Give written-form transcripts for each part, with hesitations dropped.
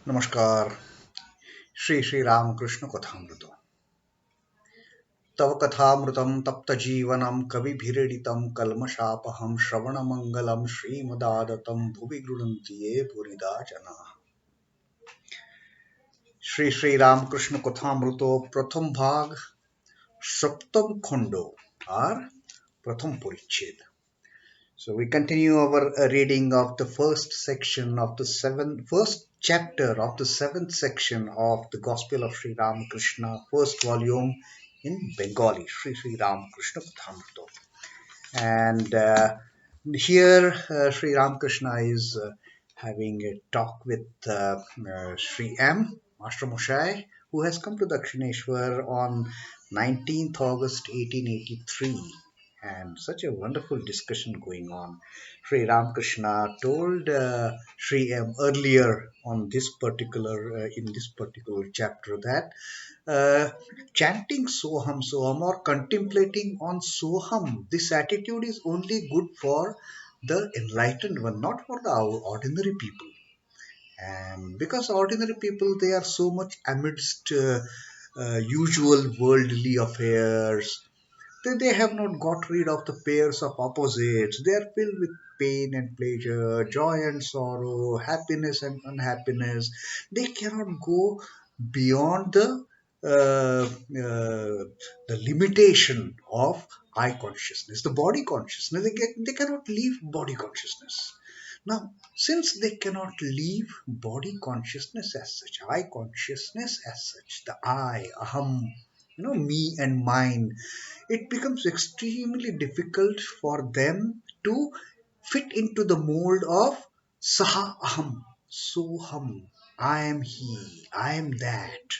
नमस्कार। Shri Ramakrishna Kathamrita. तव कथामृतं तप्तजीवनं कविभिरीडितं कल्मषापहं श्रवणमङ्गलं श्रीमदादतं भुवि गृह्णन्ति ये पुरिदा जनाः। श्री रामकृष्ण कथामृतो प्रथम भाग सप्तम खंडो और प्रथम परिच्छेद. So we continue our reading of the first section of the first chapter of the seventh section of the Gospel of Sri Ramakrishna, first volume in Bengali, Sri Ramakrishna Kathamrita. And here Sri Ramakrishna is having a talk with Sri M, Master Moshai, who has come to Dakshineshwar on 19th August 1883, and such a wonderful discussion going on. Sri Ramakrishna told Sri M earlier on this particular in this particular chapter that uh, chanting Soham Soham or contemplating on Soham, this attitude is only good for the enlightened one, not for the ordinary people. And because ordinary people, they are so much amidst usual worldly affairs, they have not got rid of the pairs of opposites. They are filled with pain and pleasure, joy and sorrow, happiness and unhappiness. They cannot go beyond the limitation of eye consciousness, the body consciousness. They cannot leave body consciousness. Now, since they cannot leave body consciousness as such, eye consciousness as such, the I, aham, me and mine, it becomes extremely difficult for them to fit into the mold of saha aham, soham, I am he, I am that.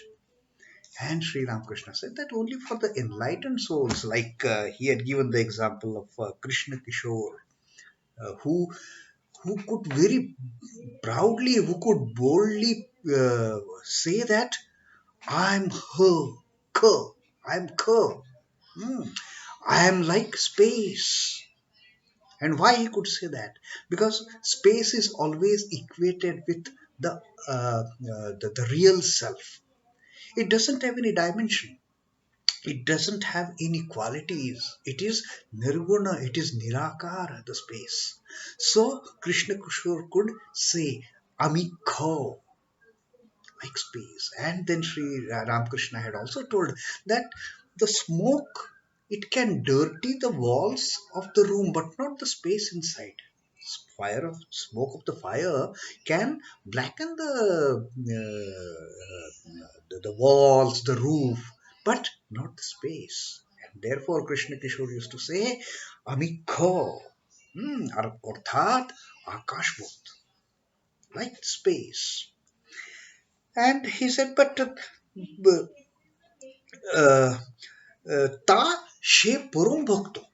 And Sri Ramakrishna said that only for the enlightened souls, like he had given the example of Krishna Kishore, who could very proudly, who could boldly say that I'm her, Ka, I'm Ka, I am like space. And why he could say that? Because space is always equated with the the real self. It doesn't have any dimension. It doesn't have any qualities. It is nirguna. It is nirakara, the space. So Krishna Kushur could say, Amikho, like space. And then Sri Ramakrishna had also told that the smoke, it can dirty the walls of the room, but not the space inside. Fire of smoke of the fire can blacken the walls, the roof, but not the space. And therefore, Krishna Kishore used to say, Amikho, Arthat Akashbot, like space. And he said, but uh, Ta She Purum Bhakto.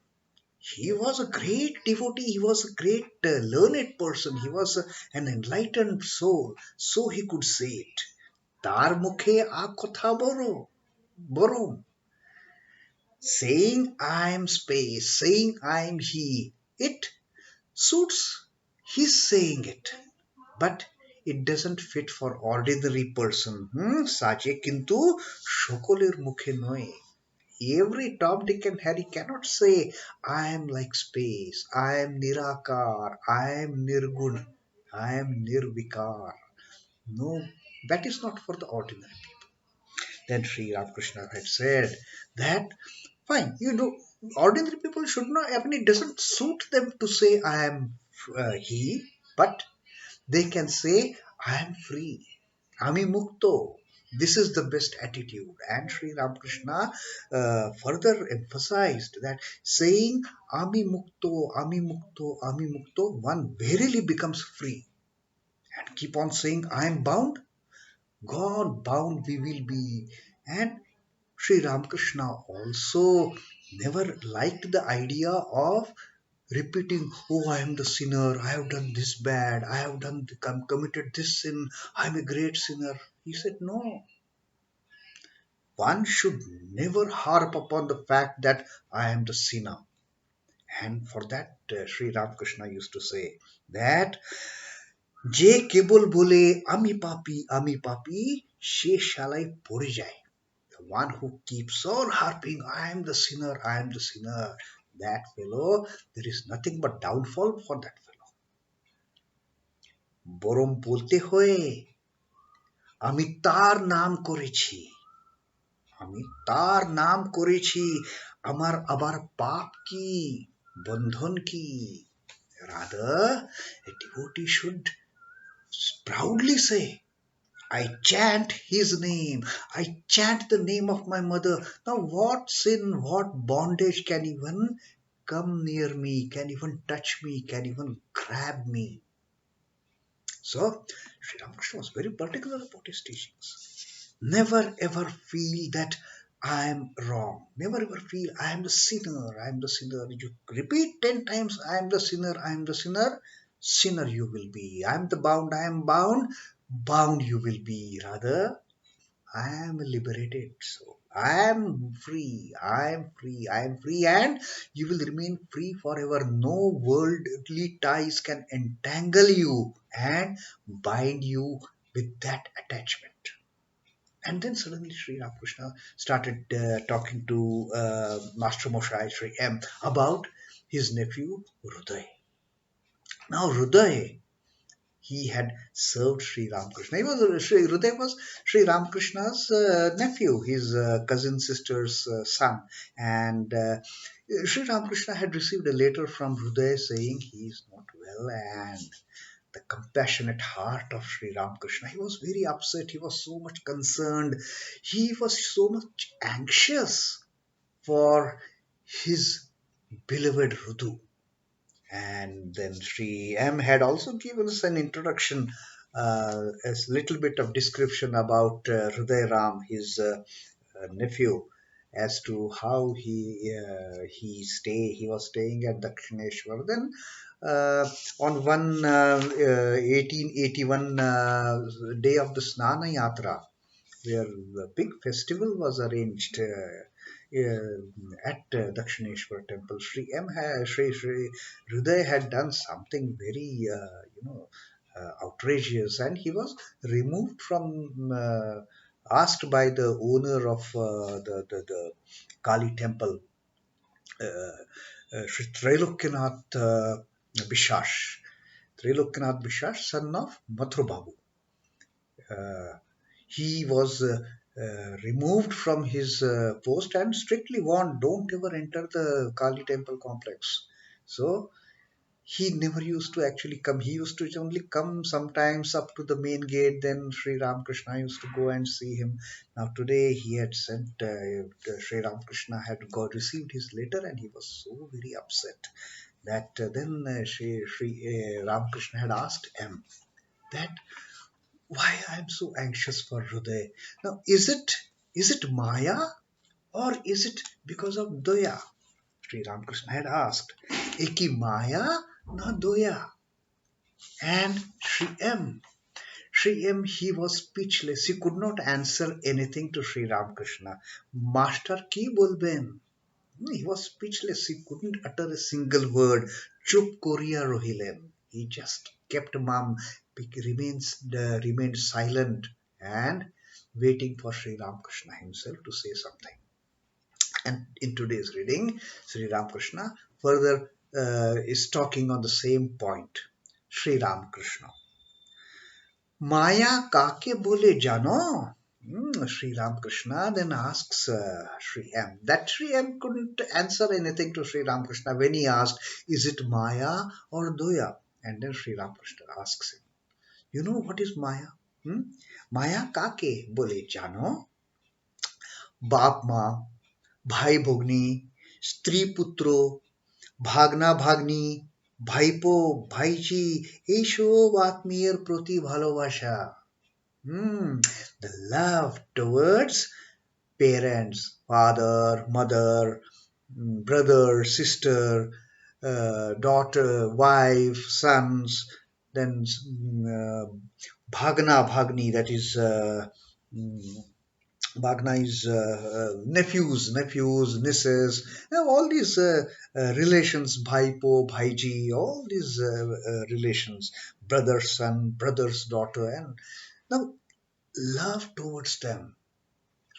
He was a great devotee, he was a great learned person, he was an enlightened soul, so he could say it. Tar mukhe a kotha borum. Saying I am space, saying I am he, it suits his saying it, but it doesn't fit for ordinary person. Sache kintu shokolir mukhe noy. Every Tom, Dick, and Harry cannot say, I am like space, I am Nirakar, I am Nirgun, I am Nirvikar. No, that is not for the ordinary people. Then Sri Ramakrishna had said that, fine, ordinary people should not, I mean, it doesn't suit them to say, I am he, but they can say, I am free. Ami Mukto. This is the best attitude. And Sri Ramakrishna further emphasized that saying Ami Mukto, Ami Mukto, one verily becomes free. And keep on saying, I am bound, God bound we will be. And Sri Ramakrishna also never liked the idea of repeating, oh, I am the sinner, I have done this bad, I have committed this sin, I am a great sinner. He said, no, one should never harp upon the fact that I am the sinner. And for that, Sri Ramakrishna used to say that যে কেবল বলে আমি পাপী সে শালায় পড়ে যায়. The one who keeps on harping, I am the sinner, I am the sinner, that fellow, there is nothing but downfall for that fellow. বরং বলতে হয় আমি তার নাম করেছি, আমি তার নাম করেছি, আমার আবার পাপ কি, বন্ধন কি. Rather, a devotee should proudly say, I chant his name. I chant the name of my mother. Now, what sin, what bondage can even come near me, can even touch me, can even grab me? So, Sri Ramakrishna was very particular about his teachings. Never ever feel that I am wrong. Never ever feel I am the sinner. I am the sinner. You repeat 10 times, I am the sinner. I am the sinner. Sinner you will be. I am the bound. I am bound. Bound you will be. Rather, I am liberated. So I am free. I am free. I am free, and you will remain free forever. No worldly ties can entangle you and bind you with that attachment. And then suddenly Sri Ramakrishna started talking to Master Moshai Sri M about his nephew Ruday. Now Ruday, he had served Sri Ramakrishna. He was Sri Ruday was Sri Ramakrishna's nephew, his cousin sister's son, and Sri Ramakrishna had received a letter from Ruday saying he is not well, and the compassionate heart of Sri Ramakrishna. He was very upset. He was so much concerned. He was so much anxious for his beloved Rudu. And then Sri M had also given us an introduction, a little bit of description about Hriday Ram, his nephew, as to how he was staying at Dakshineshwar. Then on one 1881 day of the Snana Yatra, where the big festival was arranged at Dakshineshwar temple. Sri Hriday had done something very, outrageous, and he was removed from, asked by the owner of the Kali temple, Sri Trailokanath Bishash. Trailokanath Bishash, son of Mathur Babu. He was removed from his post and strictly warned, don't ever enter the Kali temple complex. So he never used to actually come. He used to only come sometimes up to the main gate. Then Sri Ramakrishna used to go and see him. Now today he had sent, Sri Ramakrishna had got received his letter, and he was so very upset that then Sri Ramakrishna had asked him that why I am so anxious for Hriday. Now, is it Maya, or is it because of Doya? Sri Ramakrishna had asked, Eki Maya na Doya? And Sri M, he was speechless. He could not answer anything to Sri Ramakrishna. Master ki bolben? He was speechless. He couldn't utter a single word. Chup Korea Rohilen. He just kept mum, remained silent and waiting for Sri Ramakrishna himself to say something. And in today's reading, Sri Ramakrishna further is talking on the same point. Sri Ramakrishna. Maya kake bole jano? Sri Ramakrishna then asks Sri M. That Sri M couldn't answer anything to Sri Ramakrishna when he asked, is it Maya or Doya? And then Sri Ramakrishna asks him, you know what is Maya? Maya kake bole jano? बाप माँ, भाई भोगनी, स्त्री पुत्रो, ভাগনা ভাগ্নি, ভাইপো ভাইজি, এইসব আত্মীয়ের প্রতি ভালোবাসা. The love towards parents, father, mother, brother, sister, daughter, wife, sons, then bhagna bhagni, that is Bhagna is nephews, nieces, all these relations, Bhaipo, Bhaiji, all these relations. brother's son, brother's daughter, and now love towards them.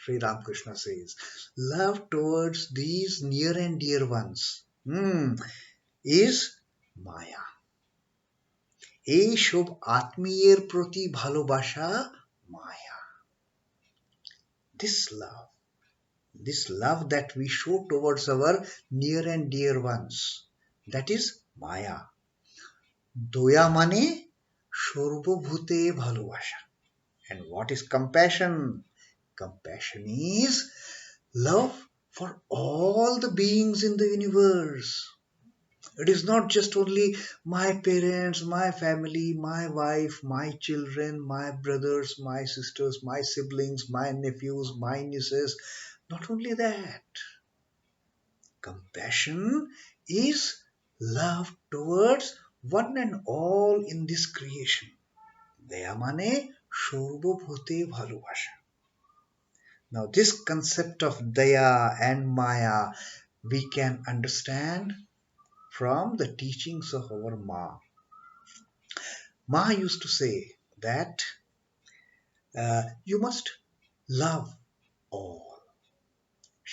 Sri Ramakrishna says, love towards these near and dear ones is Maya. এইসব আত্মীয়ের প্রতি ভালোবাসা মায়া. This love, this love that we show towards our near and dear ones, that is Maya. দয়া মানে সর্বভূতে ভালোবাসা. And what is compassion? Compassion is love for all the beings in the universe. It is not just only my parents, my family, my wife, my children, my brothers, my sisters, my siblings, my nephews, my nieces. Not only that. Compassion is love towards one and all in this creation. দয়া মানে সর্বভূতে ভালোবাসা. Now this concept of daya and maya we can understand from the teachings of our Ma. Ma used to say that you must love all.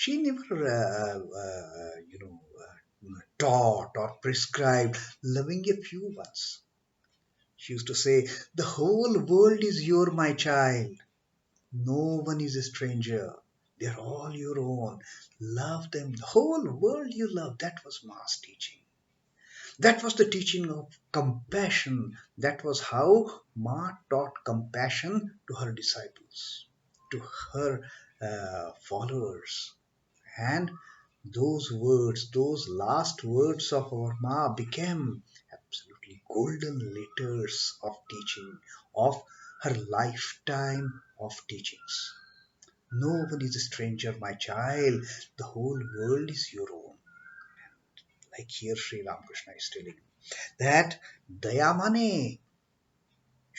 She never, taught or prescribed loving a few ones. She used to say, the whole world is your, my child. No one is a stranger. They're all your own. Love them. The whole world you love. That was Ma's teaching. That was the teaching of compassion. That was how Ma taught compassion to her disciples, to her followers. And those words, those last words of our Ma became absolutely golden letters of teaching, of her lifetime of teachings. No one is a stranger, my child. The whole world is your own. Like here Sri Ramakrishna is telling that daya mane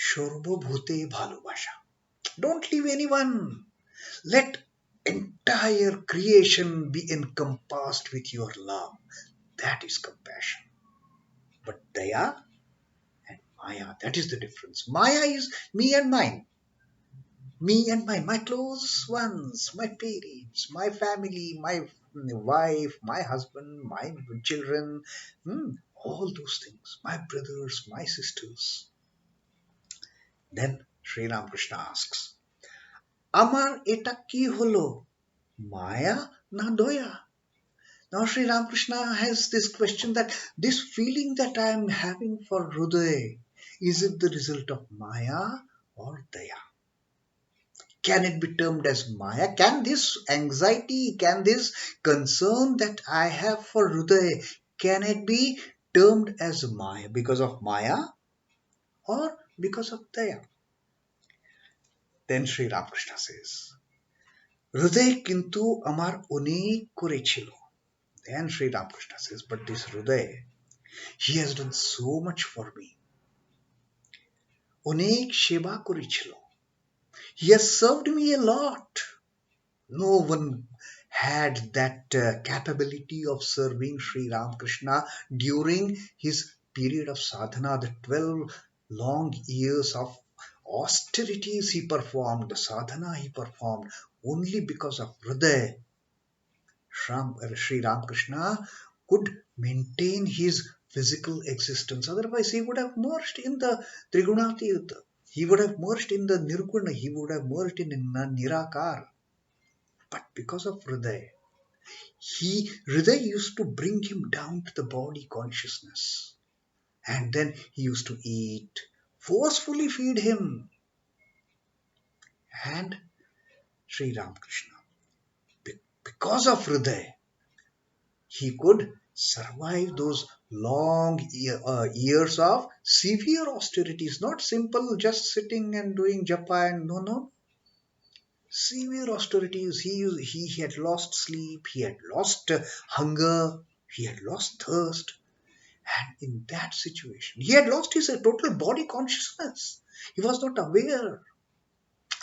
সর্বভূতে ভালোবাসা. Don't leave anyone. Let entire creation be encompassed with your love. That is compassion. But daya and maya, that is the difference. Maya is me and mine. Me and my close ones, my parents, my family, my wife, my husband, my children, all those things, my brothers, my sisters. Then Sri Ramakrishna asks, আমার এটা কি হলো, মায়া না দয়া? Now Sri Ramakrishna has this question, that this feeling that I am having for Hruday, is it the result of maya or daya? Can it be termed as maya? Can this anxiety, can this concern that I have for Hruday, can it be termed as maya, because of maya or because of daya? Then Sri Ramakrishna says, Hruday kintu amar onek korechilo. Then Sri Ramakrishna says, but this Hruday, he has done so much for me. Onek sheba korechilo. He has served me a lot. No one had that capability of serving Sri Ramakrishna during his period of sadhana, the 12 long years of austerities he performed, the sadhana he performed. Only because of Hruday, Sri Ramakrishna could maintain his physical existence. Otherwise, he would have merged in the Trigunatirtha. He would have merged in the Nirguna. He would have merged in Nirakar. But because of Hruday, Hriday used to bring him down to the body consciousness. And then he used to eat, forcefully feed him. And Sri Ramakrishna, because of Hriday, he could survive those long years of severe austerities. Not simple just sitting and doing japa and no. Severe austerities. He had lost sleep, he had lost hunger, he had lost thirst. And in that situation, he had lost his total body consciousness. He was not aware.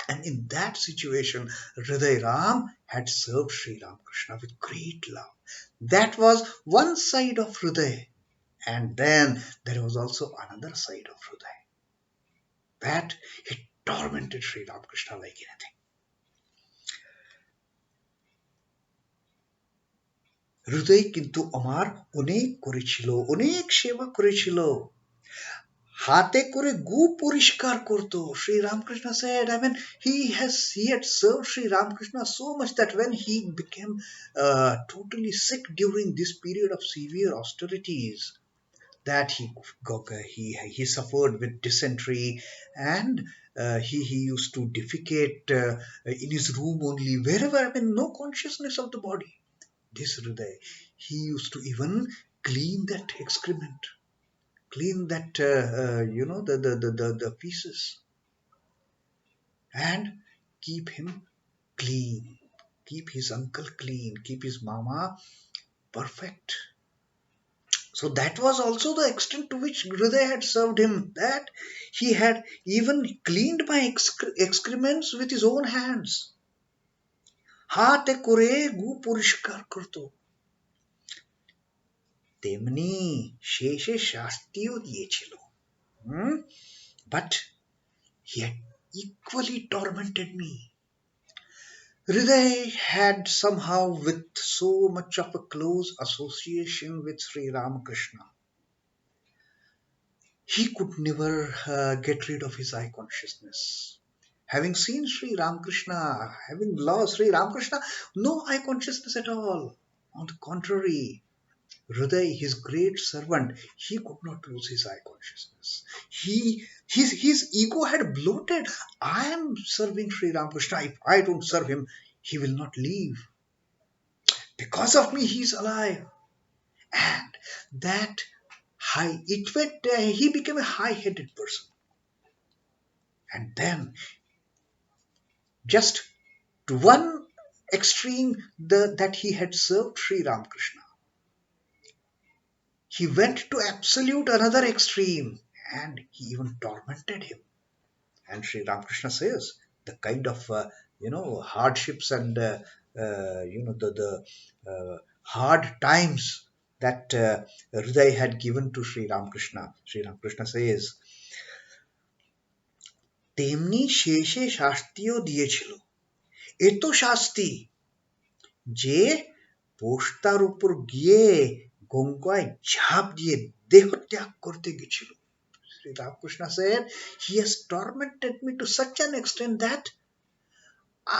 And in that situation, Hriday Ram had served Sri Ramakrishna with great love. That was one side of Hriday. And then there was also another side of Hriday. that he tormented Sri Ramakrishna like anything. হৃদয় কিন্তু আমার অনেক করেছিল, অনেক সেবা করেছিল, হাতে করে গু পরিষ্কার করতো. Sri Ramakrishna said, I mean, he had served Sri Ramakrishna so much that when he became totally sick during this period of severe austerities, that he suffered with dysentery, and he used to defecate in his room only, wherever, I mean, no consciousness of the body. This Hriday, he used to even clean that excrement, clean that the pieces, and keep him clean, keep his uncle clean, keep his mama perfect. So that was also the extent to which Hriday had served him, that he had even cleaned my excrements with his own hands. হাতে করে গু পরিষ্কার করত, তেমনি শেষে শাস্তিও দিয়েছিল. But he had equally tormented me. Hriday had somehow, with so much of a close association with Sri Ramakrishna, he could never get rid of his eye consciousness. Having seen Sri Ramakrishna, having lost Sri Ramakrishna, no eye consciousness at all. On the contrary, Hriday, his great servant, he could not lose his eye consciousness. His ego had bloated. I am serving Sri Ramakrishna. If I don't serve him, he will not leave. Because of me, he is alive. And that he became a high-headed person. And then, just to one extreme that he had served Sri Ramakrishna, he went to absolute another extreme, and he even tormented him. And Sri Ramakrishna says the kind of hardships and the hard times that Hriday had given to Sri Ramakrishna. Sri Ramakrishna says, তেমনি শেষে শাস্তিও দিয়েছিল, এত শাস্তি যে পোস্তার উপর গিয়ে গঙ্গায় ঝাঁপ দিয়ে দেহ ত্যাগ করতে গেছিল. Sri Ramakrishna said, he has tormented me to such an extent that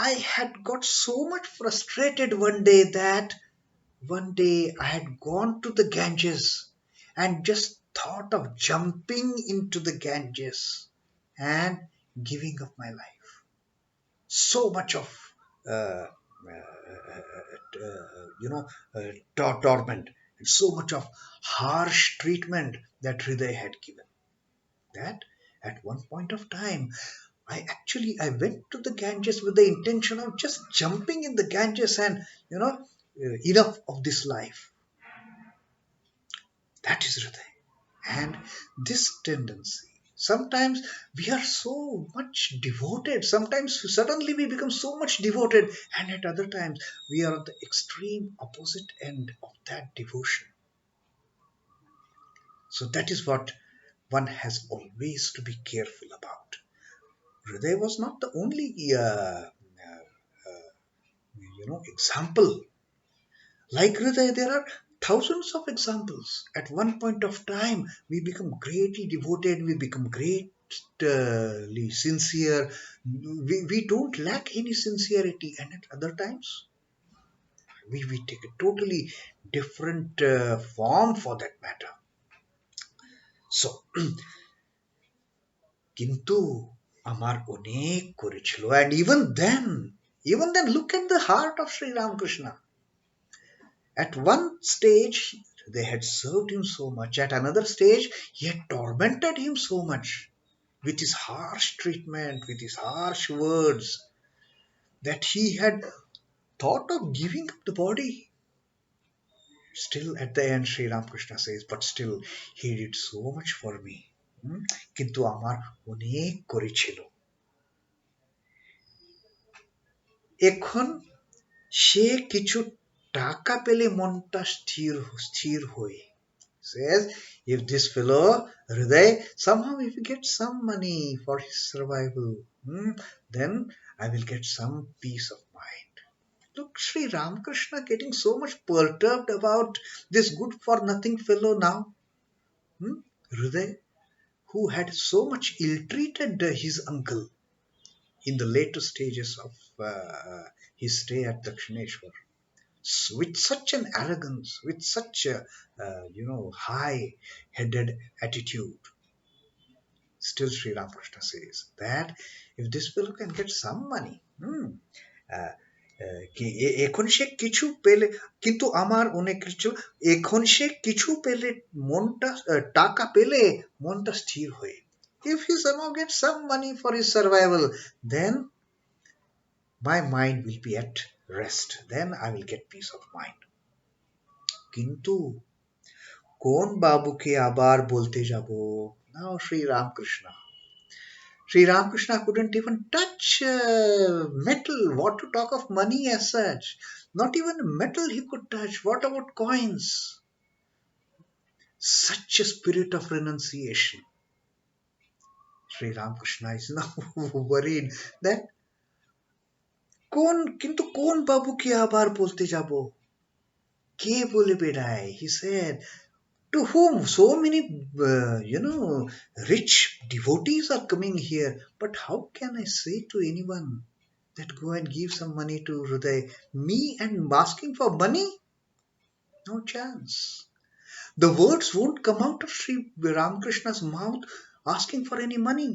I had got so much frustrated one day that one day I had gone to the Ganges and just thought of jumping into the Ganges and giving up my life. So much of uh, torment, and so much of harsh treatment that Hriday had given, that at one point of time I went to the Ganges with the intention of just jumping in the Ganges and enough of this life. That is Hriday. And this tendency, sometimes we are so much devoted, sometimes suddenly we become so much devoted, and at other times we are at the extreme opposite end of that devotion. So that is what one has always to be careful about. Hriday was not the only example. Like Hriday, there are thousands of examples. At one point of time, we become greatly devoted, we become greatly sincere. We don't lack any sincerity, and at other times, we take a totally different form for that matter. So, কিন্তু আমার অনেক করেছিল, and even then look at the heart of Sri Ramakrishna. At one stage they had served him so much, at another stage he had tormented him so much with his harsh treatment, with his harsh words, that he had thought of giving up the body. Still at the end Sri Ramakrishna says, but still he did so much for me. কিন্তু আমার অনেক করেছিল. এখন সে কিছু টাকা পেলে মনটা স্থির হয়ে, Says, if this fellow, Hriday, somehow if he gets some money for his survival, then I will get some peace of mind. Look, Sri Ramakrishna getting so much perturbed about this good for nothing fellow now. Hmm? Hriday, who had so much ill-treated his uncle in the later stages of his stay at Dakshineshwar, with such an arrogance, with such a high-headed attitude. Still, Sri Ramakrishna says that if this fellow can get some money, uh, এখন সে কিছু পেলে কিন্তু আমার অনেক কিছু এখন সে কিছু পেলে মনটা টাকা পেলে মনটা স্থির হয়ে if he somehow gets some money for his survival, then my mind will be at rest, then I will get peace of mind. কিন্তু কোন বাবুকে আবার বলতে যাব? Now Sri Ramakrishna couldn't even touch metal. What to talk of money as such? Not even metal he could touch. What about coins? Such a spirit of renunciation. Sri Ramakrishna is now worried that কোন বাবুকে আবার বলতে যাব? কে বলে বেড়ায়? He said, to whom so many rich devotees are coming here, but how can I say to anyone that go and give some money to Hriday? Me and asking for money? No chance. The words won't come out of Sri Ramakrishna's mouth asking for any money.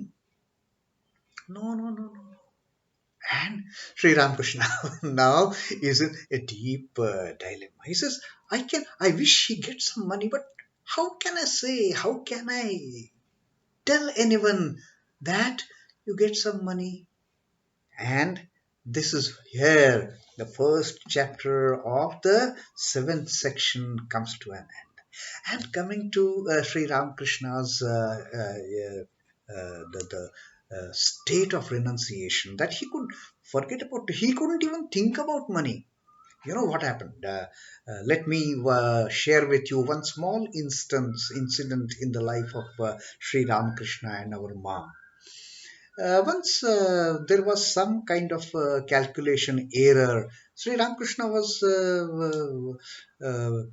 No. And Sri Ramakrishna now is in a deep dilemma. He says, I wish he gets some money, but how can I say, how can I tell anyone that you get some money? And this is here the first chapter of the seventh section comes to an end. And coming to Sri Ramakrishna's the state of renunciation, that he could forget about, he couldn't even think about money. You know what happened? Let me share with you one small incident in the life of Sri Ramakrishna and our mom. Once there was some kind of calculation error. Sri Ramakrishna was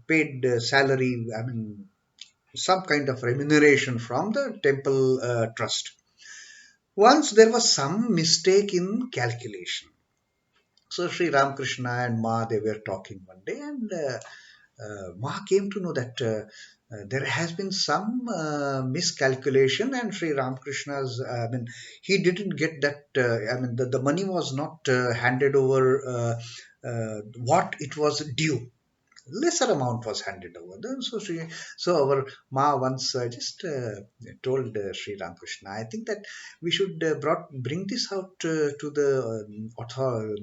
paid salary, I mean, some kind of remuneration from the temple trust. Once there was some mistake in calculation. So Sri Ramakrishna and Ma, they were talking one day, and Ma came to know that there has been some miscalculation, and Sri Ramakrishna's, I mean, he didn't get that, I mean, the money was not handed over what it was due. Lesser amount was handed over. Then so our Ma once just told Sri Ramakrishna, I think that we should bring this out to the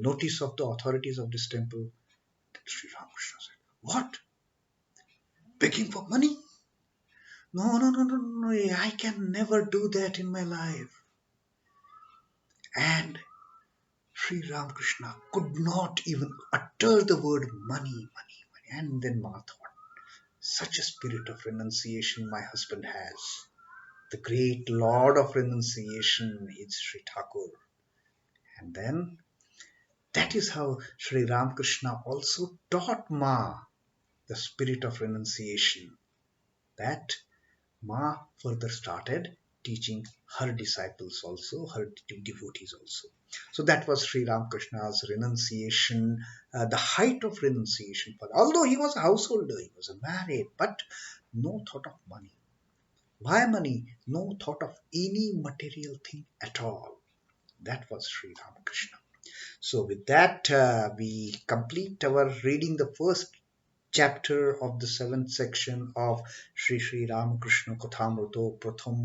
notice of the authorities of this temple. Sri Ramakrishna said, what? Begging for money? No, I can never do that in my life. And Sri Ramakrishna could not even utter the word money. And then Ma thought, such a spirit of renunciation my husband has. The great Lord of renunciation is Sri Thakur. And then that is how Sri Ramakrishna also taught Ma the spirit of renunciation. That Ma further started teaching her disciples also, her devotees also. So that was Sri Ramakrishna's renunciation, the height of renunciation. Although he was a householder, he was married, but no thought of money. Why money? No thought of any material thing at all. That was Sri Ramakrishna. So with that, we complete our reading the first chapter of the seventh section of Sri Ramakrishna Kathamrita Pratham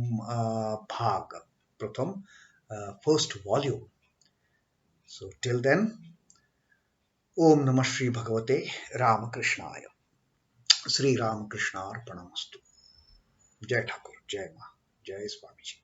Pratham, first volume. So till then, Om Namah Shri Bhagavate Ramakrishnaya. Sri Ramakrishna Arpanamastu. Jai Thakur, Jai Ma, Jai Swamiji.